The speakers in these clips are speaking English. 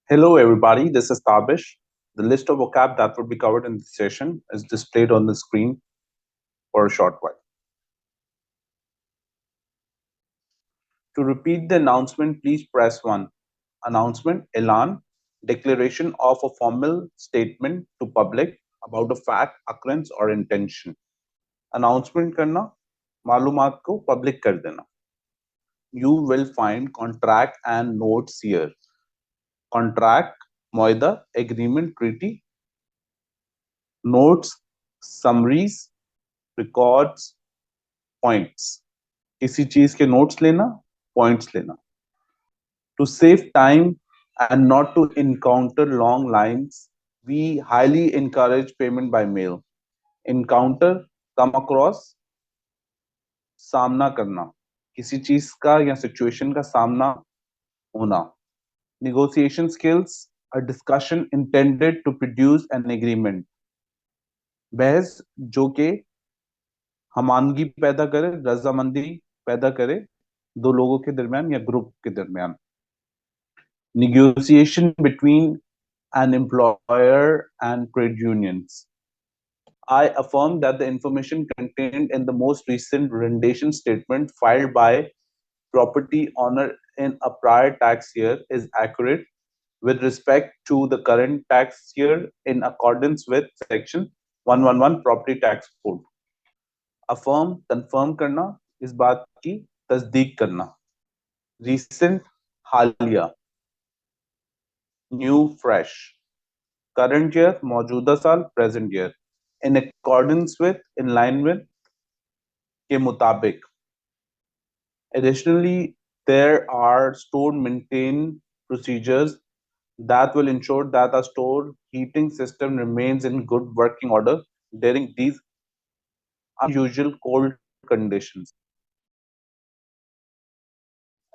Hello, everybody. This is Tabish. The list of vocab that would be covered in this session is displayed on the screen for a short while. To repeat the announcement, please press 1. Announcement, Elan, declaration of a formal statement to public about a fact, occurrence or intention. Announcement करना, मालूमात को public कर देना. You will find contract and notes here. Contract, मुआहदा, agreement, treaty. Notes, summaries, records, points. किसी चीज के notes लेना, points लेना. To save time and not to encounter long lines, we highly encourage payment by mail. Encounter, come across, सामना करना, किसी चीज का या सिचुएशन का सामना होना. Negotiation skills, a discussion intended to produce an agreement. बहस जो के हमानगी पैदा करे, रजामंदी पैदा करे दो लोगों के दरमियान या ग्रुप के दरमियान. Negotiation between an employer and trade unions. I affirm that the information contained in the most recent rendition statement filed by property owner in a prior tax year is accurate with respect to the current tax year in accordance with section 111 property tax code. Affirm, confirm करना, इस बात की तस्दीक करना. Recent, हालिया. New, fresh. Current year, मौजूदा साल, present year. In accordance with, in line with, के मुताबिक. Additionally, there are store maintain procedures that will ensure that a store heating system remains in good working order during these unusual cold conditions.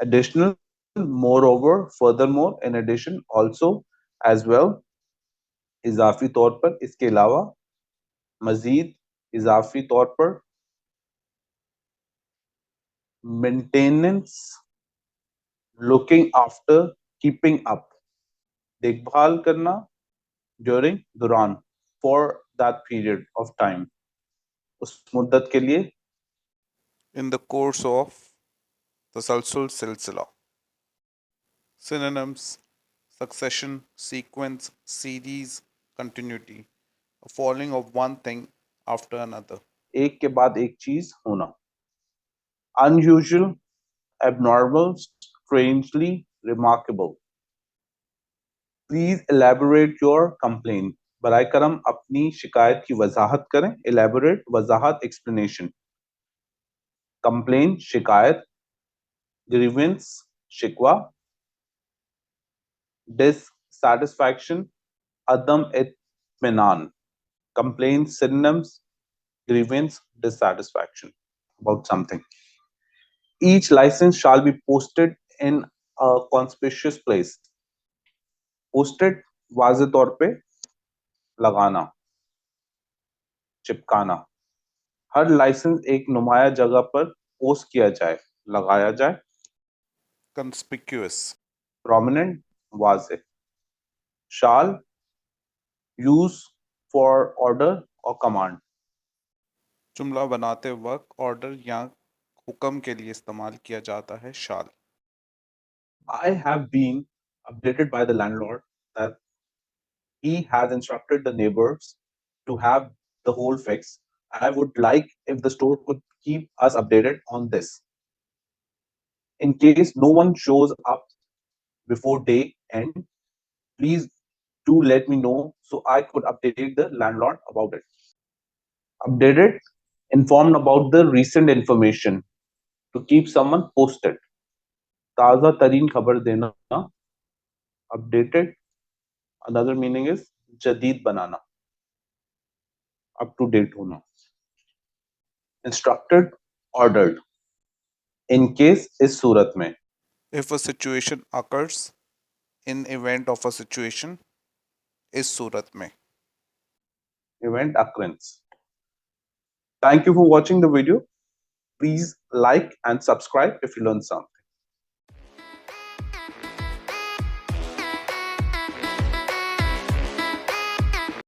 Additional, moreover, furthermore, in addition, also, as well, इजाफी तौर पर, इसके अलावा, मजीद, इजाफी तौर पर, maintenance, looking after, keeping up, देखभाल करना, during, दौरान, for that period of time, उस मुद्दत के लिए. In the course of Tasalsul Silsila. Synonyms: succession, sequence, series, continuity, a falling of one thing after another. एक के बाद एक चीज होना. Unusual, abnormal, strangely, remarkable. Please elaborate your complaint. बराए करम अपनी शिकायत की वजाहत करें. Elaborate, वजाहत, explanation. Complaint, शिकायत. Grievance, शिकवा. Dissatisfaction, अदम इत्मीनान. Complaint, synonyms, grievance, dissatisfaction about something. Each license shall be posted in a conspicuous place. Posted, वाज़े तौर पे लगाना, चिपकाना. हर लाइसेंस एक नुमाया जगह पर पोस्ट किया जाए, लगाया जाए. Conspicuous. Prominent, वाज़े. Shall, use for order or command. जुमला बनाते वक्त ऑर्डर या हुक्म के लिए इस्तेमाल किया जाता है शाल. I have been updated by the landlord that he has instructed the neighbors to have the whole fix. I would like if the store could keep us updated on this. In case no one shows up before day end, please do let me know so I could update the landlord about it. Updated, informed about the recent information, to keep someone posted. ताज़ा तरीन खबर देना. Updated, another meaning is जदीद बनाना, up to date होना. Instructed, ordered. In case, इस सूरत में. If a situation occurs, in event of a situation, इस सूरत में. Event occurrence. Thank you for watching the video. Please like and subscribe if you learned something.